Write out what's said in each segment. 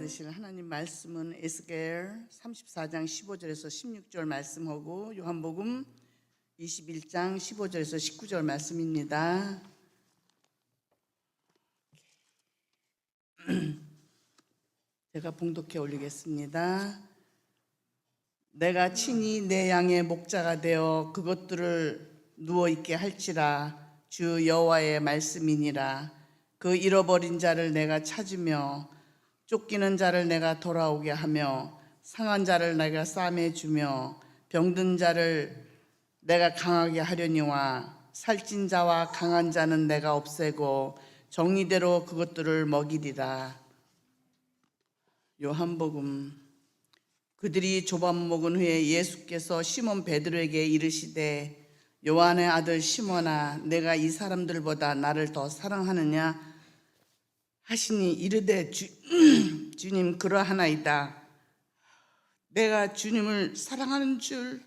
받으실 하나님 말씀은 에스겔 34장 15절에서 16절 말씀하고 요한복음 21장 15절에서 19절 말씀입니다. 제가 봉독해 올리겠습니다. 내가 친히 내 양의 목자가 되어 그것들을 누워있게 할지라. 주 여호와의 말씀이니라. 그 잃어버린 자를 내가 찾으며 쫓기는 자를 내가 돌아오게 하며 상한 자를 내가 싸매 주며 병든 자를 내가 강하게 하려니와 살찐 자와 강한 자는 내가 없애고 정의대로 그것들을 먹이리라. 요한복음. 그들이 조밥 먹은 후에 예수께서 시몬 베드로에게 이르시되 요한의 아들 시몬아, 내가 이 사람들보다 나를 더 사랑하느냐 하시니 이르되 주님 그러하나이다. 내가 주님을 사랑하는 줄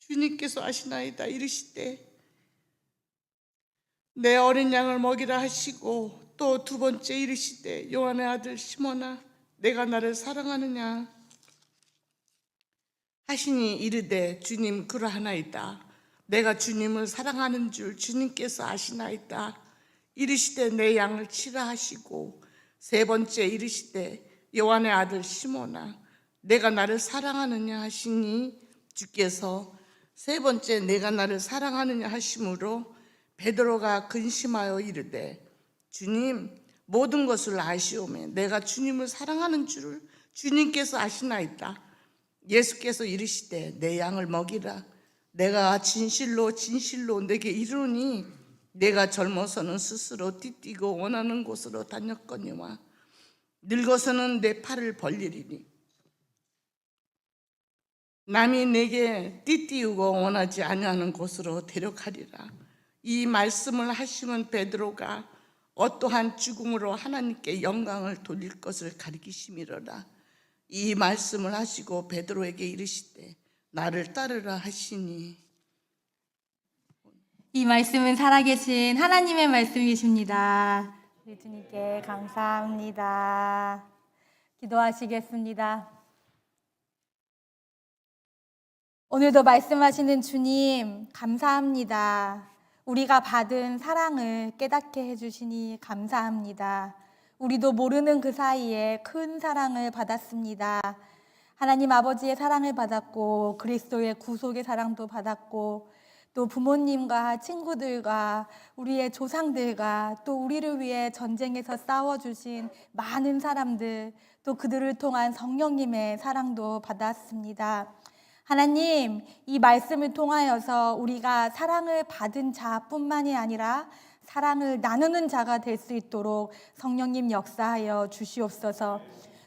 주님께서 아시나이다. 이르시되 내 어린 양을 먹이라 하시고 또 두 번째 이르시되 요한의 아들 시몬아, 내가 나를 사랑하느냐 하시니 이르되 주님 그러하나이다. 내가 주님을 사랑하는 줄 주님께서 아시나이다. 이르시되 내 양을 치라 하시고 세 번째 이르시되 요한의 아들 시몬아, 내가 나를 사랑하느냐 하시니 주께서 세 번째 내가 나를 사랑하느냐 하심으로 베드로가 근심하여 이르되 주님 모든 것을 아시오매 내가 주님을 사랑하는 줄을 주님께서 아시나이다. 예수께서 이르시되 내 양을 먹이라. 내가 진실로 진실로 내게 이르노니 내가 젊어서는 스스로 띠뛰고 원하는 곳으로 다녔거니와 늙어서는 내 팔을 벌리리니 남이 내게 띠띠우고 원하지 아니하는 곳으로 데려가리라. 이 말씀을 하시면 베드로가 어떠한 죽음으로 하나님께 영광을 돌릴 것을 가리키심이로라. 이 말씀을 하시고 베드로에게 이르시되 나를 따르라 하시니. 이 말씀은 살아계신 하나님의 말씀이십니다. 우리 주님께 감사합니다. 기도하시겠습니다. 오늘도 말씀하시는 주님 감사합니다. 우리가 받은 사랑을 깨닫게 해주시니 감사합니다. 우리도 모르는 그 사이에 큰 사랑을 받았습니다. 하나님 아버지의 사랑을 받았고 그리스도의 구속의 사랑도 받았고 또 부모님과 친구들과 우리의 조상들과 또 우리를 위해 전쟁에서 싸워주신 많은 사람들, 또 그들을 통한 성령님의 사랑도 받았습니다. 하나님, 이 말씀을 통하여서 우리가 사랑을 받은 자뿐만이 아니라 사랑을 나누는 자가 될 수 있도록 성령님 역사하여 주시옵소서.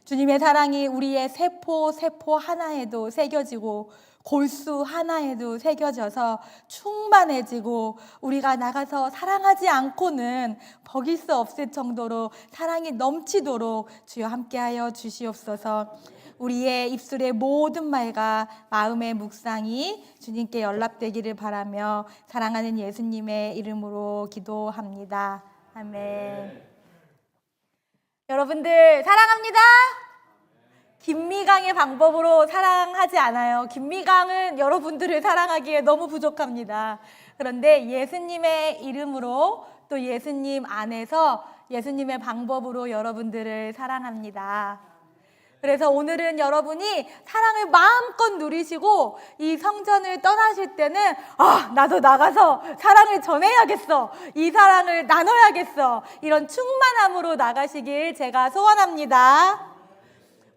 주님의 사랑이 우리의 세포 하나에도 새겨지고 골수 하나에도 새겨져서 충만해지고 우리가 나가서 사랑하지 않고는 버길 수 없을 정도로 사랑이 넘치도록 주여 함께하여 주시옵소서. 우리의 입술의 모든 말과 마음의 묵상이 주님께 연락되기를 바라며 사랑하는 예수님의 이름으로 기도합니다. 아멘. 여러분들 사랑합니다. 김미강의 방법으로 사랑하지 않아요. 김미강은 여러분들을 사랑하기에 너무 부족합니다. 그런데 예수님의 이름으로 또 예수님 안에서 예수님의 방법으로 여러분들을 사랑합니다. 그래서 오늘은 여러분이 사랑을 마음껏 누리시고 이 성전을 떠나실 때는 나도 나가서 사랑을 전해야겠어. 이 사랑을 나눠야겠어. 이런 충만함으로 나가시길 제가 소원합니다.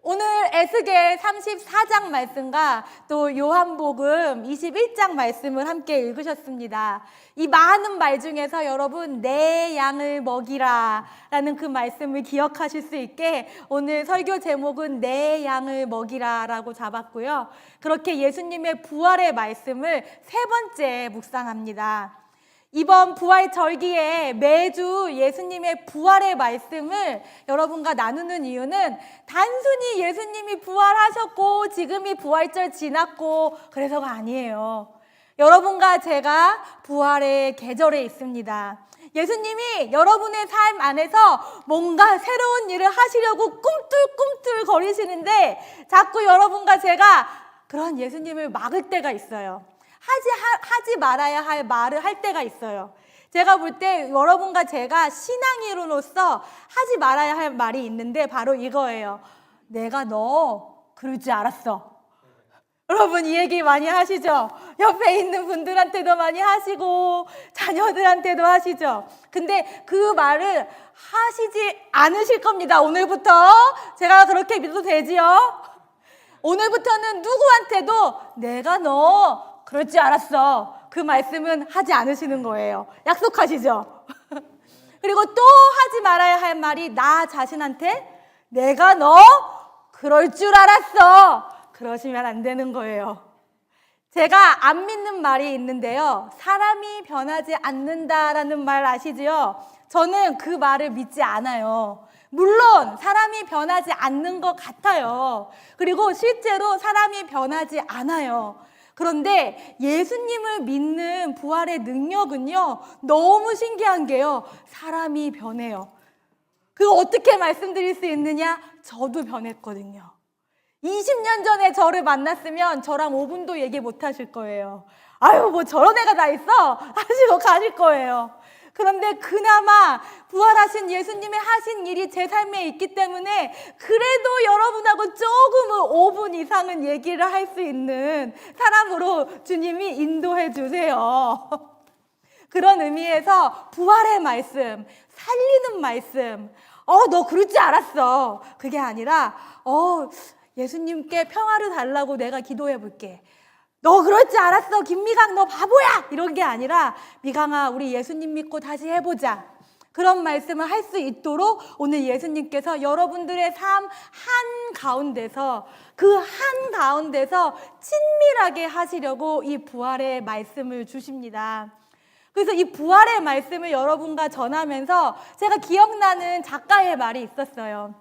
오늘 에스겔 34장 말씀과 또 요한복음 21장 말씀을 함께 읽으셨습니다. 이 많은 말 중에서 여러분 내 양을 먹이라 라는 그 말씀을 기억하실 수 있게 오늘 설교 제목은 내 양을 먹이라 라고 잡았고요. 그렇게 예수님의 부활의 말씀을 세 번째 묵상합니다. 이번 부활 절기에 매주 예수님의 부활의 말씀을 여러분과 나누는 이유는 단순히 예수님이 부활하셨고 지금이 부활절 지났고 그래서가 아니에요. 여러분과 제가 부활의 계절에 있습니다. 예수님이 여러분의 삶 안에서 뭔가 새로운 일을 하시려고 꿈틀꿈틀 거리시는데 자꾸 여러분과 제가 그런 예수님을 막을 때가 있어요. 하지 말아야 할 말을 할 때가 있어요. 제가 볼 때 여러분과 제가 신앙인으로서 하지 말아야 할 말이 있는데 바로 이거예요. 내가 너 그럴 줄 알았어. 여러분 이 얘기 많이 하시죠? 옆에 있는 분들한테도 많이 하시고 자녀들한테도 하시죠? 근데 그 말을 하시지 않으실 겁니다. 오늘부터 제가 그렇게 믿어도 되지요? 오늘부터는 누구한테도 내가 너 그럴 줄 알았어. 그 말씀은 하지 않으시는 거예요. 약속하시죠? 그리고 또 하지 말아야 할 말이 나 자신한테 내가 너 그럴 줄 알았어. 그러시면 안 되는 거예요. 제가 안 믿는 말이 있는데요. 사람이 변하지 않는다라는 말 아시죠? 저는 그 말을 믿지 않아요. 물론 사람이 변하지 않는 것 같아요. 그리고 실제로 사람이 변하지 않아요. 그런데 예수님을 믿는 부활의 능력은요, 너무 신기한 게요. 사람이 변해요. 그거 어떻게 말씀드릴 수 있느냐? 저도 변했거든요. 20년 전에 저를 만났으면 저랑 5분도 얘기 못 하실 거예요. 아유, 뭐 저런 애가 다 있어? 하시고 가실 거예요. 그런데 그나마 부활하신 예수님의 하신 일이 제 삶에 있기 때문에 그래도 여러분하고 조금은 5분 이상은 얘기를 할 수 있는 사람으로 주님이 인도해 주세요. 그런 의미에서 부활의 말씀, 살리는 말씀, 너 그럴 줄 알았어. 그게 아니라, 예수님께 평화를 달라고 내가 기도해 볼게. 너 그럴 줄 알았어. 김미강 너 바보야. 이런 게 아니라 미강아 우리 예수님 믿고 다시 해보자. 그런 말씀을 할 수 있도록 오늘 예수님께서 여러분들의 삶 한가운데서 그 한가운데서 친밀하게 하시려고 이 부활의 말씀을 주십니다. 그래서 이 부활의 말씀을 여러분과 전하면서 제가 기억나는 작가의 말이 있었어요.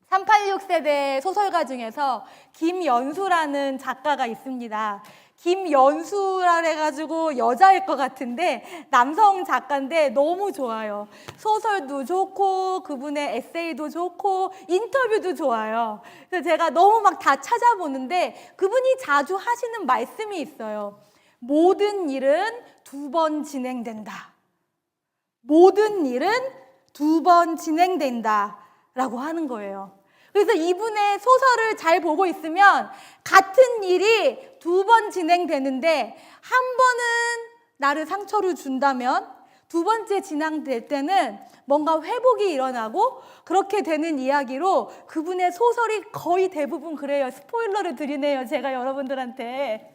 386 세대 소설가 중에서 김연수라는 작가가 있습니다. 김연수라 해가지고 여자일 것 같은데 남성 작가인데 너무 좋아요. 소설도 좋고 그분의 에세이도 좋고 인터뷰도 좋아요. 그래서 제가 너무 막 다 찾아보는데 그분이 자주 하시는 말씀이 있어요. 모든 일은 2번 진행된다. 모든 일은 2번 진행된다 라고 하는 거예요. 그래서 이분의 소설을 잘 보고 있으면 같은 일이 2번 진행되는데 한 번은 나를 상처를 준다면 2번째 진행될 때는 뭔가 회복이 일어나고 그렇게 되는 이야기로 그분의 소설이 거의 대부분 그래요. 스포일러를 드리네요. 제가 여러분들한테.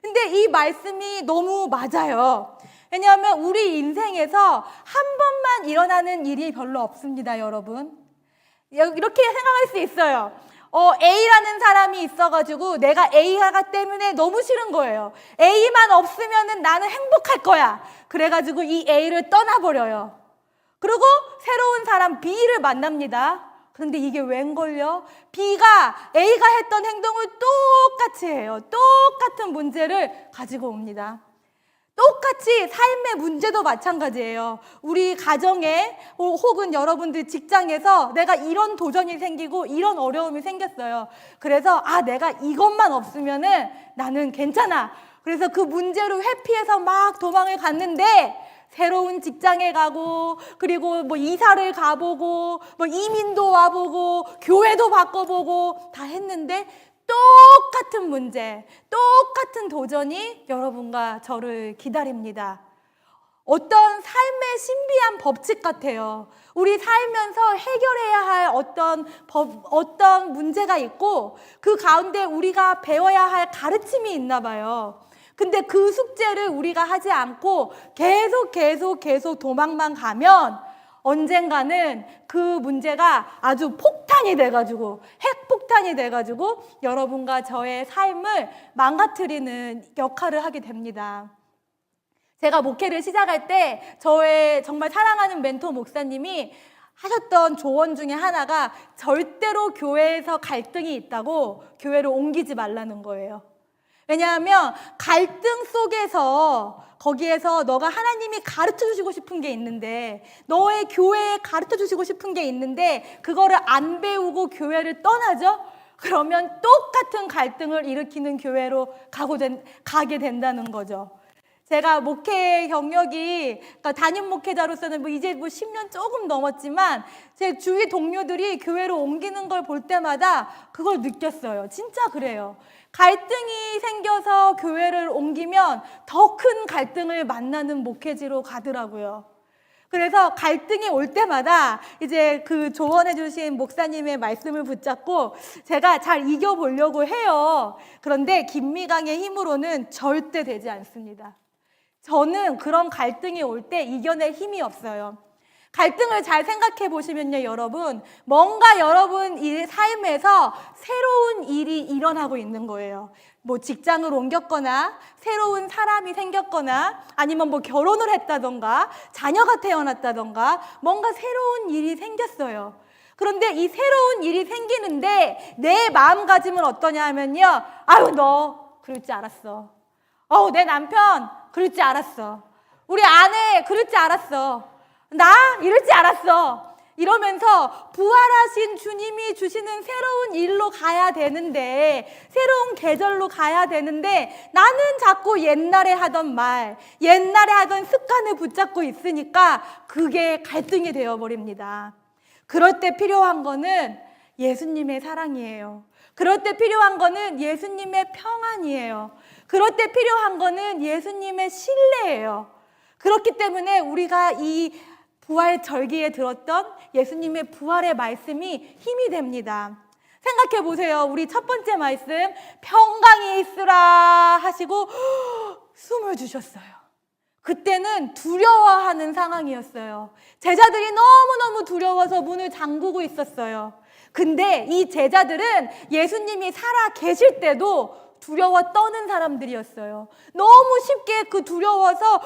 근데 이 말씀이 너무 맞아요. 왜냐하면 우리 인생에서 한 번만 일어나는 일이 별로 없습니다, 여러분. 이렇게 생각할 수 있어요. A라는 사람이 있어가지고 내가 A가 때문에 너무 싫은 거예요. A만 없으면은 나는 행복할 거야. 그래가지고 이 A를 떠나버려요. 그리고 새로운 사람 B를 만납니다. 그런데 이게 웬걸요? B가 A가 했던 행동을 똑같이 해요. 똑같은 문제를 가지고 옵니다. 똑같이 삶의 문제도 마찬가지예요. 우리 가정에 혹은 여러분들 직장에서 내가 이런 도전이 생기고 이런 어려움이 생겼어요. 그래서 내가 이것만 없으면은 나는 괜찮아. 그래서 그 문제를 회피해서 막 도망을 갔는데 새로운 직장에 가고 그리고 뭐 이사를 가보고 뭐 이민도 와보고 교회도 바꿔보고 다 했는데 똑같은 문제, 똑같은 도전이 여러분과 저를 기다립니다. 어떤 삶의 신비한 법칙 같아요. 우리 살면서 해결해야 할 어떤 문제가 있고 그 가운데 우리가 배워야 할 가르침이 있나 봐요. 근데 그 숙제를 우리가 하지 않고 계속 도망만 가면 언젠가는 그 문제가 아주 폭탄이 돼가지고 핵폭탄이 돼가지고 여러분과 저의 삶을 망가뜨리는 역할을 하게 됩니다. 제가 목회를 시작할 때 저의 정말 사랑하는 멘토 목사님이 하셨던 조언 중에 하나가 절대로 교회에서 갈등이 있다고 교회를 옮기지 말라는 거예요. 왜냐하면 갈등 속에서 거기에서 너가 하나님이 가르쳐 주시고 싶은 게 있는데, 너의 교회에 가르쳐 주시고 싶은 게 있는데 그거를 안 배우고 교회를 떠나죠? 그러면 똑같은 갈등을 일으키는 교회로 가게 된다는 거죠. 제가 목회 경력이, 그러니까 담임 목회자로서는 이제 10년 조금 넘었지만 제 주위 동료들이 교회로 옮기는 걸 볼 때마다 그걸 느꼈어요. 진짜 그래요. 갈등이 생겨서 교회를 옮기면 더 큰 갈등을 만나는 목회지로 가더라고요. 그래서 갈등이 올 때마다 이제 그 조언해 주신 목사님의 말씀을 붙잡고 제가 잘 이겨보려고 해요. 그런데 김미강의 힘으로는 절대 되지 않습니다. 저는 그런 갈등이 올 때 이겨낼 힘이 없어요. 갈등을 잘 생각해 보시면요, 여러분, 뭔가 여러분 삶에서 새로운 일이 일어나고 있는 거예요. 직장을 옮겼거나 새로운 사람이 생겼거나 아니면 결혼을 했다던가 자녀가 태어났다던가 뭔가 새로운 일이 생겼어요. 그런데 이 새로운 일이 생기는데 내 마음가짐은 어떠냐 하면요, 아유 너 그럴 줄 알았어. 내 남편 그럴 줄 알았어. 우리 아내 그럴 줄 알았어. 나 이럴 줄 알았어. 이러면서 부활하신 주님이 주시는 새로운 일로 가야 되는데, 새로운 계절로 가야 되는데 나는 자꾸 옛날에 하던 말, 옛날에 하던 습관을 붙잡고 있으니까 그게 갈등이 되어버립니다. 그럴 때 필요한 거는 예수님의 사랑이에요. 그럴 때 필요한 거는 예수님의 평안이에요. 그럴 때 필요한 거는 예수님의 신뢰예요. 그렇기 때문에 우리가 이 부활 절기에 들었던 예수님의 부활의 말씀이 힘이 됩니다. 생각해 보세요. 우리 첫 번째 말씀, 평강이 있으라 하시고 숨을 주셨어요. 그때는 두려워하는 상황이었어요. 제자들이 너무너무 두려워서 문을 잠그고 있었어요. 근데 이 제자들은 예수님이 살아 계실 때도 두려워 떠는 사람들이었어요. 너무 쉽게 그 두려워서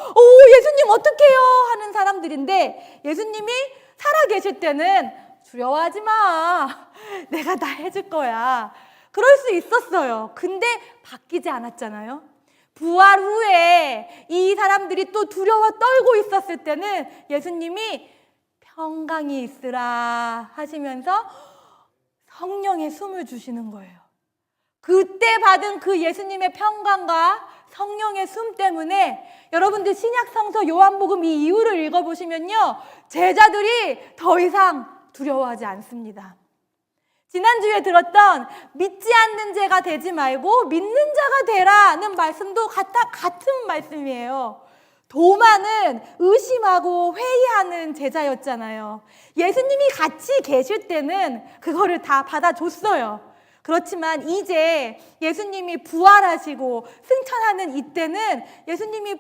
예수님 어떡해요 하는 사람들인데, 예수님이 살아 계실 때는 두려워하지 마, 내가 다 해줄 거야, 그럴 수 있었어요. 근데 바뀌지 않았잖아요. 부활 후에 이 사람들이 또 두려워 떨고 있었을 때는 예수님이 평강이 있으라 하시면서 성령의 숨을 주시는 거예요. 그때 받은 그 예수님의 평강과 성령의 숨 때문에 여러분들 신약성서 요한복음 이 이유를 읽어보시면요, 제자들이 더 이상 두려워하지 않습니다. 지난주에 들었던 믿지 않는 자가 되지 말고 믿는 자가 되라는 말씀도 같은 말씀이에요. 도마는 의심하고 회의하는 제자였잖아요. 예수님이 같이 계실 때는 그거를 다 받아줬어요. 그렇지만 이제 예수님이 부활하시고 승천하는 이때는 예수님이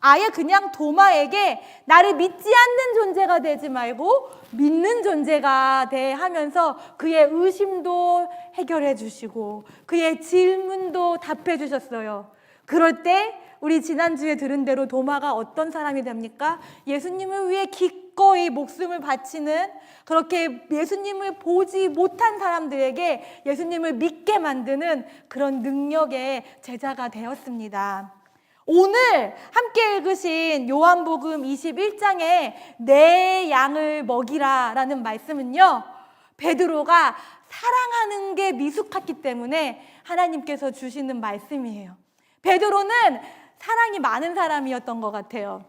아예 그냥 도마에게 나를 믿지 않는 존재가 되지 말고 믿는 존재가 돼 하면서 그의 의심도 해결해 주시고 그의 질문도 답해 주셨어요. 그럴 때 우리 지난주에 들은 대로 도마가 어떤 사람이 됩니까? 예수님을 위해 기꺼이 목숨을 바치는, 그렇게 예수님을 보지 못한 사람들에게 예수님을 믿게 만드는 그런 능력의 제자가 되었습니다. 오늘 함께 읽으신 요한복음 21장에 내 양을 먹이라 라는 말씀은요, 베드로가 사랑하는 게 미숙했기 때문에 하나님께서 주시는 말씀이에요. 베드로는 사랑이 많은 사람이었던 것 같아요.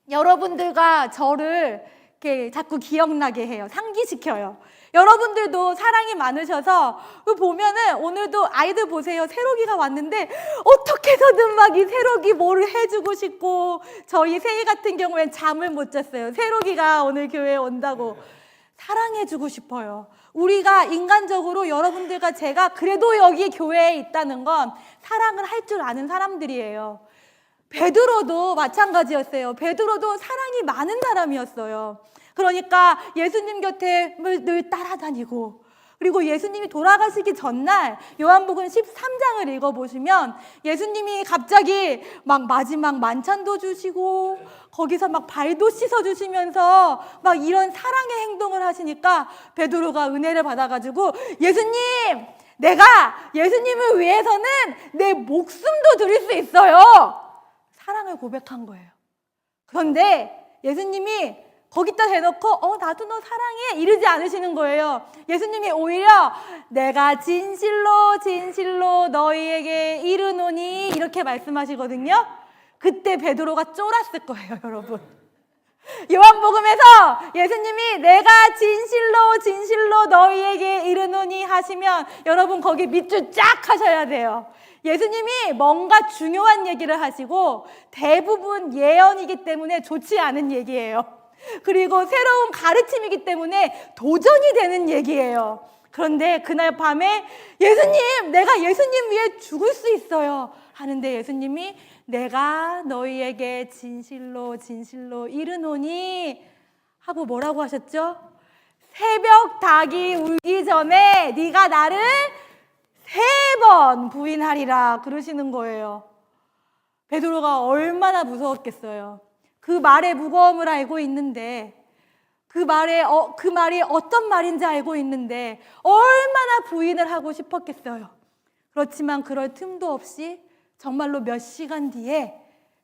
여러분들과 저를 이렇게 자꾸 기억나게 해요. 상기시켜요. 여러분들도 사랑이 많으셔서 보면은 오늘도 아이들 보세요. 새로기가 왔는데 어떻게 해서든 막 이 새로기 뭐를 해주고 싶고, 저희 세희 같은 경우엔 잠을 못 잤어요. 새로기가 오늘 교회에 온다고. 사랑해주고 싶어요. 우리가 인간적으로 여러분들과 제가 그래도 여기 교회에 있다는 건 사랑을 할 줄 아는 사람들이에요. 베드로도 마찬가지였어요. 베드로도 사랑이 많은 사람이었어요. 그러니까 예수님 곁에 늘 따라다니고, 그리고 예수님이 돌아가시기 전날 요한복음 13장을 읽어보시면 예수님이 갑자기 막 마지막 만찬도 주시고 거기서 막 발도 씻어주시면서 막 이런 사랑의 행동을 하시니까 베드로가 은혜를 받아가지고 예수님 내가 예수님을 위해서는 내 목숨도 드릴 수 있어요. 사랑을 고백한 거예요. 그런데 예수님이 거기다 대놓고 나도 너 사랑해 이러지 않으시는 거예요. 예수님이 오히려 내가 진실로 진실로 너희에게 이르노니 이렇게 말씀하시거든요. 그때 베드로가 쫄았을 거예요, 여러분. 요한복음에서 예수님이 내가 진실로 진실로 너희에게 이르노니 하시면 여러분 거기 밑줄 쫙 하셔야 돼요. 예수님이 뭔가 중요한 얘기를 하시고 대부분 예언이기 때문에 좋지 않은 얘기예요. 그리고 새로운 가르침이기 때문에 도전이 되는 얘기예요. 그런데 그날 밤에 예수님, 내가 예수님 위해 죽을 수 있어요 하는데 예수님이 내가 너희에게 진실로 진실로 이르노니 하고 뭐라고 하셨죠? 새벽 닭이 울기 전에 네가 나를 3번 부인하리라 그러시는 거예요. 베드로가 얼마나 무서웠겠어요. 그 말의 무거움을 알고 있는데 그 말이 어떤 말인지 알고 있는데 얼마나 부인을 하고 싶었겠어요. 그렇지만 그럴 틈도 없이 정말로 몇 시간 뒤에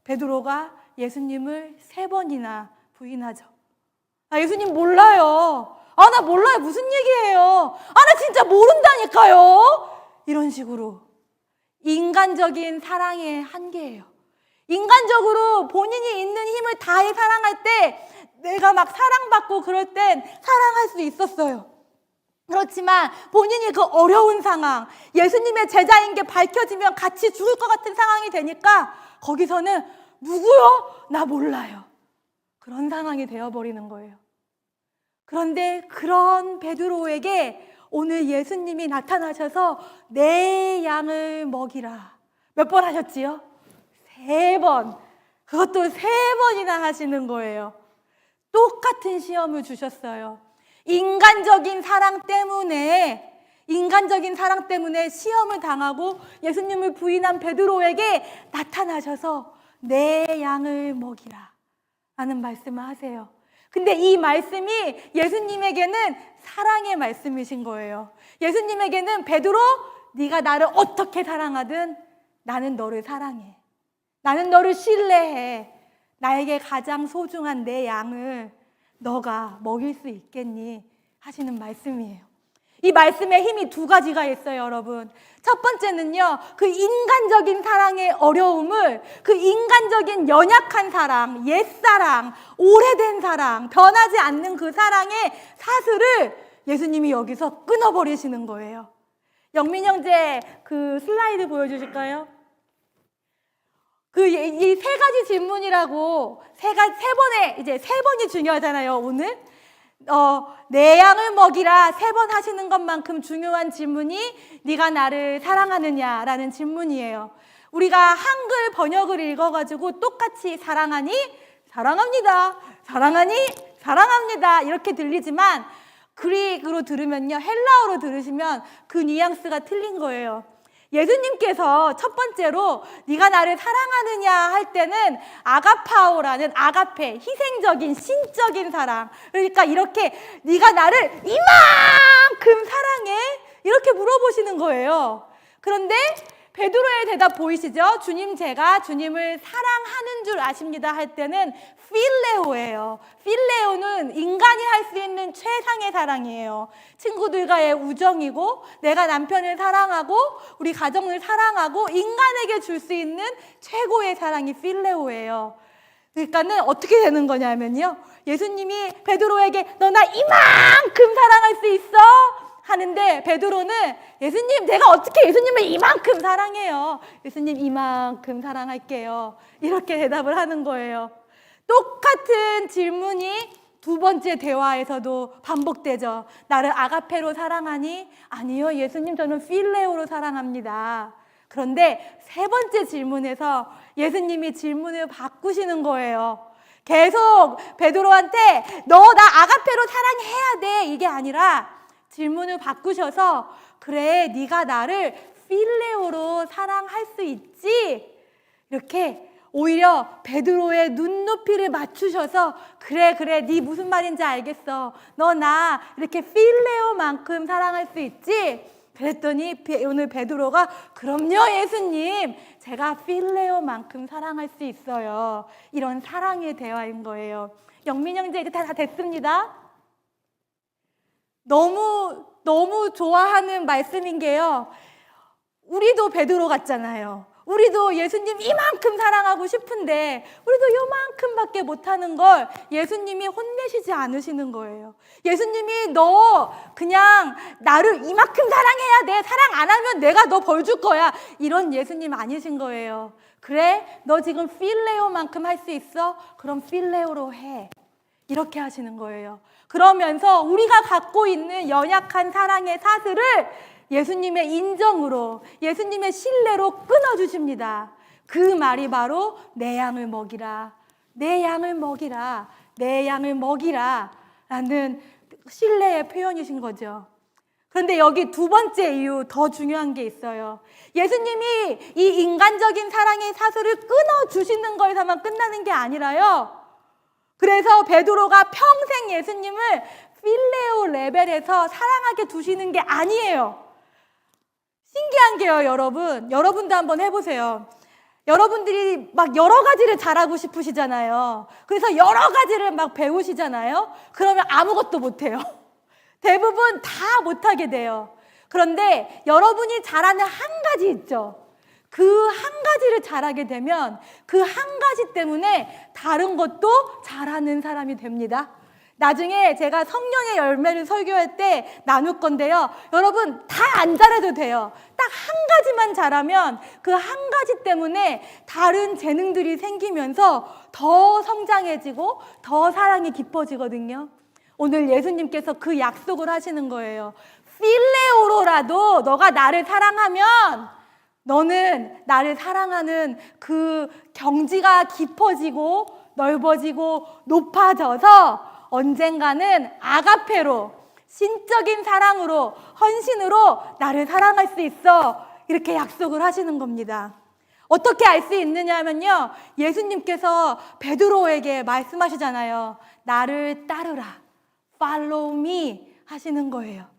베드로가 예수님을 3번이나 부인하죠. 예수님 몰라요. 나 몰라요. 무슨 얘기예요? 나 진짜 모른다니까요. 이런 식으로 인간적인 사랑의 한계예요. 인간적으로 본인이 있는 힘을 다해 사랑할 때 내가 막 사랑받고 그럴 땐 사랑할 수 있었어요. 그렇지만 본인이 그 어려운 상황, 예수님의 제자인 게 밝혀지면 같이 죽을 것 같은 상황이 되니까 거기서는 누구요? 나 몰라요. 그런 상황이 되어버리는 거예요. 그런데 그런 베드로에게 오늘 예수님이 나타나셔서 내 양을 먹이라. 몇 번 하셨지요? 3번. 그것도 3번이나 하시는 거예요. 똑같은 시험을 주셨어요. 인간적인 사랑 때문에 시험을 당하고 예수님을 부인한 베드로에게 나타나셔서 내 양을 먹이라 라는 말씀을 하세요. 근데 이 말씀이 예수님에게는 사랑의 말씀이신 거예요. 예수님에게는 베드로, 네가 나를 어떻게 사랑하든 나는 너를 사랑해. 나는 너를 신뢰해. 나에게 가장 소중한 내 양을 너가 먹일 수 있겠니? 하시는 말씀이에요. 이 말씀에 힘이 2가지가 있어요, 여러분. 첫 번째는요, 그 인간적인 사랑의 어려움을, 그 인간적인 연약한 사랑, 옛사랑, 오래된 사랑, 변하지 않는 그 사랑의 사슬을 예수님이 여기서 끊어버리시는 거예요. 영민 형제 그 슬라이드 보여주실까요? 이 3가지 질문이라고 세 번이 중요하잖아요, 오늘. 내 양을 먹이라 3번 하시는 것만큼 중요한 질문이 네가 나를 사랑하느냐라는 질문이에요. 우리가 한글 번역을 읽어가지고 똑같이 사랑하니? 사랑합니다. 사랑하니? 사랑합니다. 이렇게 들리지만 그릭으로 들으면요, 헬라어로 들으시면 그 뉘앙스가 틀린 거예요. 예수님께서 첫 번째로 네가 나를 사랑하느냐 할 때는 아가파오라는 아가페, 희생적인 신적인 사랑, 그러니까 이렇게 네가 나를 이만큼 사랑해? 이렇게 물어보시는 거예요. 그런데 베드로의 대답 보이시죠? 주님, 제가 주님을 사랑하는 줄 아십니다 할 때는 필레오예요. 필레오는 인간이 할 수 있는 최상의 사랑이에요. 친구들과의 우정이고, 내가 남편을 사랑하고 우리 가정을 사랑하고 인간에게 줄 수 있는 최고의 사랑이 필레오예요. 그러니까는 어떻게 되는 거냐면요, 예수님이 베드로에게 너 나 이만큼 사랑할 수 있어? 하는데 베드로는 예수님, 내가 어떻게 예수님을 이만큼 사랑해요? 예수님, 이만큼 사랑할게요. 이렇게 대답을 하는 거예요. 똑같은 질문이 2번째 대화에서도 반복되죠. 나를 아가페로 사랑하니? 아니요, 예수님, 저는 필레오로 사랑합니다. 그런데 3번째 질문에서 예수님이 질문을 바꾸시는 거예요. 계속 베드로한테 너 나 아가페로 사랑해야 돼, 이게 아니라 질문을 바꾸셔서 그래, 네가 나를 필레오로 사랑할 수 있지? 이렇게 오히려 베드로의 눈높이를 맞추셔서 그래 네 무슨 말인지 알겠어. 너 나 이렇게 필레오만큼 사랑할 수 있지? 그랬더니 오늘 베드로가 그럼요 예수님, 제가 필레오만큼 사랑할 수 있어요. 이런 사랑의 대화인 거예요. 영민 형제 이제 다 됐습니다. 너무 좋아하는 말씀인 게요, 우리도 베드로 같잖아요. 우리도 예수님 이만큼 사랑하고 싶은데 우리도 요만큼밖에 못하는 걸 예수님이 혼내시지 않으시는 거예요. 예수님이 너 그냥 나를 이만큼 사랑해야 돼, 사랑 안 하면 내가 너 벌 줄 거야, 이런 예수님 아니신 거예요. 그래? 너 지금 필레오만큼 할 수 있어? 그럼 필레오로 해. 이렇게 하시는 거예요. 그러면서 우리가 갖고 있는 연약한 사랑의 사슬을 예수님의 인정으로, 예수님의 신뢰로 끊어주십니다. 그 말이 바로 내 양을 먹이라, 내 양을 먹이라, 내 양을 먹이라 라는 신뢰의 표현이신 거죠. 그런데 여기 두 번째 이유, 더 중요한 게 있어요. 예수님이 이 인간적인 사랑의 사슬을 끊어주시는 거에서만 끝나는 게 아니라요, 그래서 베드로가 평생 예수님을 필레오 레벨에서 사랑하게 두시는 게 아니에요. 신기한 게요, 여러분도 한번 해보세요. 여러분들이 막 여러 가지를 잘하고 싶으시잖아요. 그래서 여러 가지를 막 배우시잖아요. 그러면 아무것도 못해요. 대부분 다 못하게 돼요. 그런데 여러분이 잘하는 한 가지 있죠. 그 한 가지를 잘하게 되면 그 한 가지 때문에 다른 것도 잘하는 사람이 됩니다. 나중에 제가 성령의 열매를 설교할 때 나눌 건데요, 여러분 다 안 잘해도 돼요. 딱 한 가지만 잘하면 그 한 가지 때문에 다른 재능들이 생기면서 더 성장해지고 더 사랑이 깊어지거든요. 오늘 예수님께서 그 약속을 하시는 거예요. 필레오로라도 너가 나를 사랑하면 너는 나를 사랑하는 그 경지가 깊어지고 넓어지고 높아져서 언젠가는 아가페로, 신적인 사랑으로, 헌신으로 나를 사랑할 수 있어. 이렇게 약속을 하시는 겁니다. 어떻게 알 수 있느냐 하면요, 예수님께서 베드로에게 말씀하시잖아요. 나를 따르라, follow me 하시는 거예요.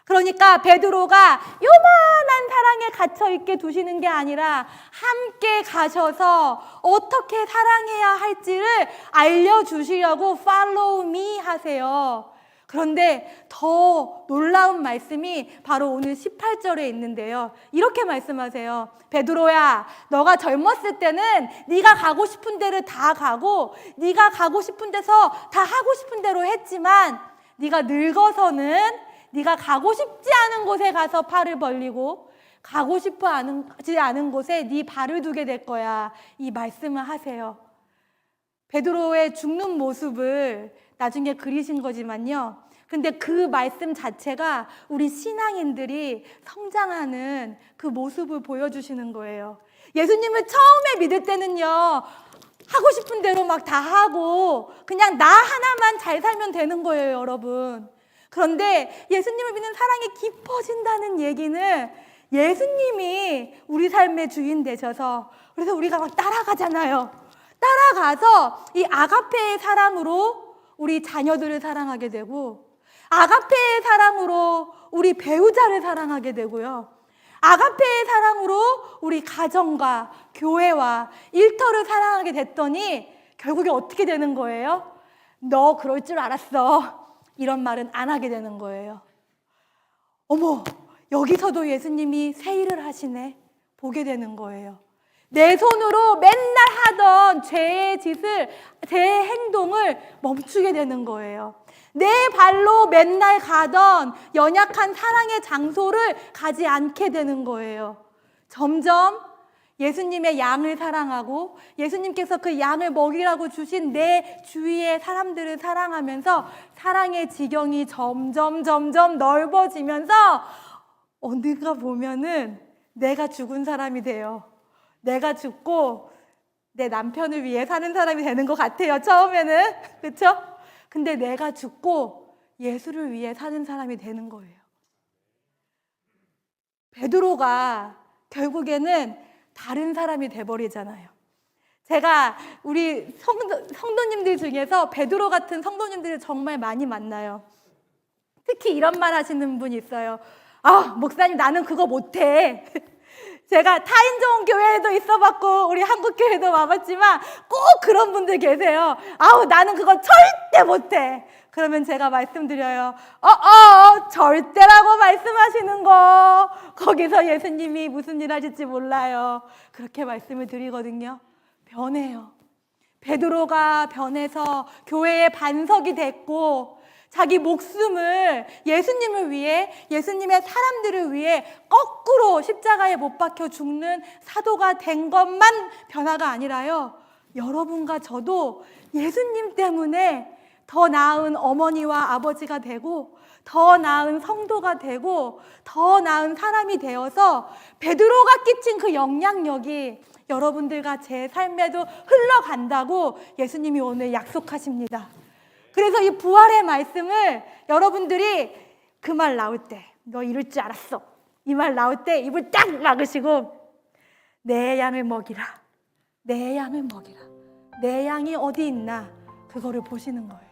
그러니까 베드로가 요만한 사랑에 갇혀있게 두시는 게 아니라 함께 가셔서 어떻게 사랑해야 할지를 알려주시려고 follow me 하세요. 그런데 더 놀라운 말씀이 바로 오늘 18절에 있는데요, 이렇게 말씀하세요. 베드로야, 너가 젊었을 때는 네가 가고 싶은 데를 다 가고 네가 가고 싶은 데서 다 하고 싶은 대로 했지만 네가 늙어서는 네가 가고 싶지 않은 곳에 가서 팔을 벌리고 가고 싶지 않은 곳에 네 발을 두게 될 거야. 이 말씀을 하세요. 베드로의 죽는 모습을 나중에 그리신 거지만요, 근데 그 말씀 자체가 우리 신앙인들이 성장하는 그 모습을 보여주시는 거예요. 예수님을 처음에 믿을 때는요, 하고 싶은 대로 막 다 하고 그냥 나 하나만 잘 살면 되는 거예요, 여러분. 그런데 예수님을 믿는 사랑이 깊어진다는 얘기는 예수님이 우리 삶의 주인 되셔서, 그래서 우리가 막 따라가잖아요. 따라가서 이 아가페의 사랑으로 우리 자녀들을 사랑하게 되고, 아가페의 사랑으로 우리 배우자를 사랑하게 되고요, 아가페의 사랑으로 우리 가정과 교회와 일터를 사랑하게 됐더니 결국에 어떻게 되는 거예요? 너 그럴 줄 알았어, 이런 말은 안 하게 되는 거예요. 어머, 여기서도 예수님이 새 일을 하시네, 보게 되는 거예요. 내 손으로 맨날 하던 죄의 짓을, 제 행동을 멈추게 되는 거예요. 내 발로 맨날 가던 연약한 사랑의 장소를 가지 않게 되는 거예요. 점점 예수님의 양을 사랑하고 예수님께서 그 양을 먹이라고 주신 내 주위의 사람들을 사랑하면서 사랑의 지경이 점점 넓어지면서 어느가 보면은 내가 죽은 사람이 돼요. 내가 죽고 내 남편을 위해 사는 사람이 되는 것 같아요, 처음에는. 그렇죠? 근데 내가 죽고 예수를 위해 사는 사람이 되는 거예요. 베드로가 결국에는 다른 사람이 돼버리잖아요. 제가 우리 성도님들 중에서 베드로 같은 성도님들을 정말 많이 만나요. 특히 이런 말 하시는 분이 있어요. 아, 목사님 나는 그거 못해. 제가 타인 좋은 교회에도 있어봤고 우리 한국교회도 와봤지만 꼭 그런 분들 계세요. 아우 나는 그거 절대 못해. 그러면 제가 말씀드려요. 절대라고 말씀하시는 거 거기서 예수님이 무슨 일 하실지 몰라요. 그렇게 말씀을 드리거든요. 변해요. 베드로가 변해서 교회의 반석이 됐고 자기 목숨을 예수님을 위해, 예수님의 사람들을 위해 거꾸로 십자가에 못 박혀 죽는 사도가 된 것만 변화가 아니라요, 여러분과 저도 예수님 때문에 더 나은 어머니와 아버지가 되고 더 나은 성도가 되고 더 나은 사람이 되어서 베드로가 끼친 그 영향력이 여러분들과 제 삶에도 흘러간다고 예수님이 오늘 약속하십니다. 그래서 이 부활의 말씀을 여러분들이 그 말 나올 때, 너 이럴 줄 알았어, 이 말 나올 때 입을 딱 막으시고 내 양을 먹이라, 내 양을 먹이라, 내 양이 어디 있나 그거를 보시는 거예요.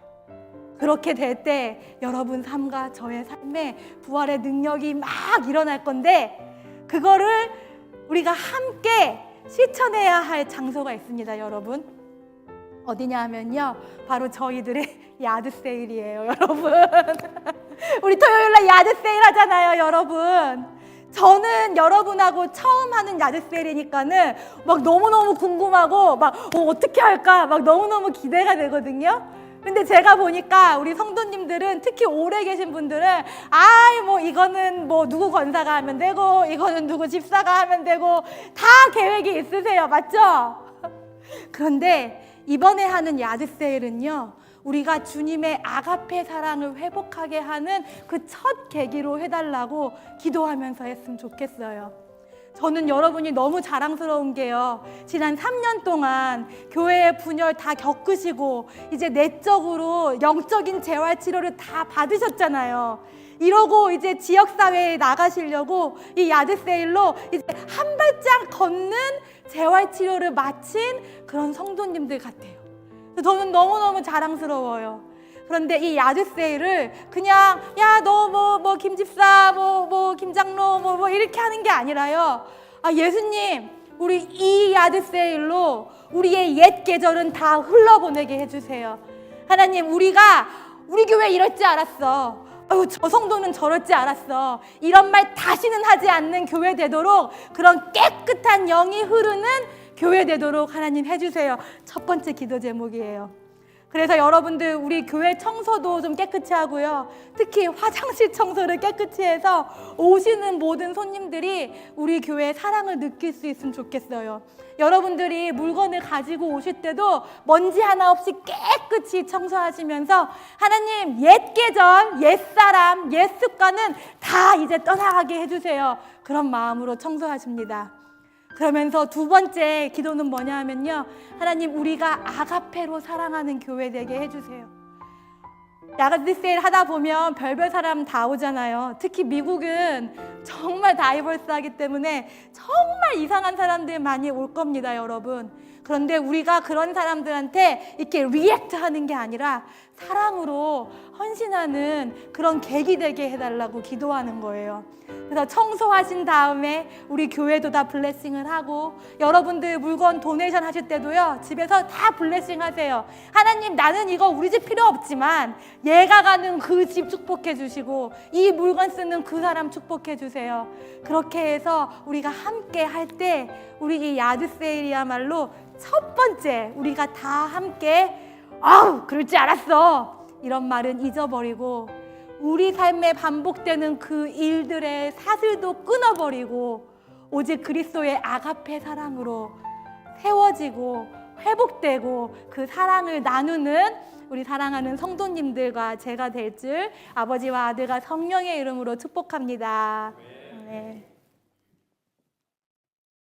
그렇게 될 때 여러분 삶과 저의 삶에 부활의 능력이 막 일어날 건데 그거를 우리가 함께 실천해야 할 장소가 있습니다. 여러분 어디냐 하면요, 바로 저희들의 야드 세일이에요. 여러분 우리 토요일날 야드 세일 하잖아요. 여러분 저는 여러분하고 처음 하는 야드 세일이니까는 막 너무너무 궁금하고 막 어떻게 할까 막 너무너무 기대가 되거든요. 근데 제가 보니까 우리 성도님들은, 특히 오래 계신 분들은 이거는 누구 권사가 하면 되고 이거는 누구 집사가 하면 되고 다 계획이 있으세요. 맞죠? 그런데 이번에 하는 야드 세일은요, 우리가 주님의 아가페 사랑을 회복하게 하는 그 첫 계기로 해달라고 기도하면서 했으면 좋겠어요. 저는 여러분이 너무 자랑스러운 게요, 지난 3년 동안 교회의 분열 다 겪으시고 이제 내적으로 영적인 재활치료를 다 받으셨잖아요. 이러고 이제 지역사회에 나가시려고 이 야드세일로 이제 한 발짝 걷는 재활치료를 마친 그런 성도님들 같아요. 저는 너무너무 자랑스러워요. 그런데 이 야드세일을 그냥 너 김집사 김장로 이렇게 하는 게 아니라요, 예수님 우리 이 야드세일로 우리의 옛 계절은 다 흘러보내게 해주세요. 하나님 우리 교회 이럴 줄 알았어, 저 성도는 저럴 줄 알았어, 이런 말 다시는 하지 않는 교회 되도록, 그런 깨끗한 영이 흐르는 교회 되도록 하나님 해주세요. 첫 번째 기도 제목이에요. 그래서 여러분들 우리 교회 청소도 좀 깨끗이 하고요, 특히 화장실 청소를 깨끗이 해서 오시는 모든 손님들이 우리 교회의 사랑을 느낄 수 있으면 좋겠어요. 여러분들이 물건을 가지고 오실 때도 먼지 하나 없이 깨끗이 청소하시면서 하나님 옛 계절, 옛 사람, 옛 습관은 다 이제 떠나가게 해주세요. 그런 마음으로 청소하십니다. 그러면서 두 번째 기도는 뭐냐 하면요, 하나님 우리가 아가페로 사랑하는 교회 되게 해주세요. 야드 세일 하다 보면 별별 사람 다 오잖아요. 특히 미국은 정말 다이버스하기 때문에 정말 이상한 사람들 많이 올 겁니다, 여러분. 그런데 우리가 그런 사람들한테 이렇게 리액트 하는 게 아니라 사랑으로 헌신하는 그런 계기 되게 해달라고 기도하는 거예요. 그래서 청소하신 다음에 우리 교회도 다 블레싱을 하고, 여러분들 물건 도네이션 하실 때도요, 집에서 다 블레싱 하세요. 하나님 나는 이거 우리 집 필요 없지만 얘가 가는 그 집 축복해 주시고 이 물건 쓰는 그 사람 축복해 주세요. 그렇게 해서 우리가 함께 할 때 우리 이 야드 세일이야말로 첫 번째, 우리가 다 함께 그럴 줄 알았어 이런 말은 잊어버리고 우리 삶에 반복되는 그 일들의 사슬도 끊어버리고 오직 그리스도의 아가페 사랑으로 세워지고 회복되고 그 사랑을 나누는 우리 사랑하는 성도님들과 제가 될 줄 아버지와 아들과 성령의 이름으로 축복합니다. 네.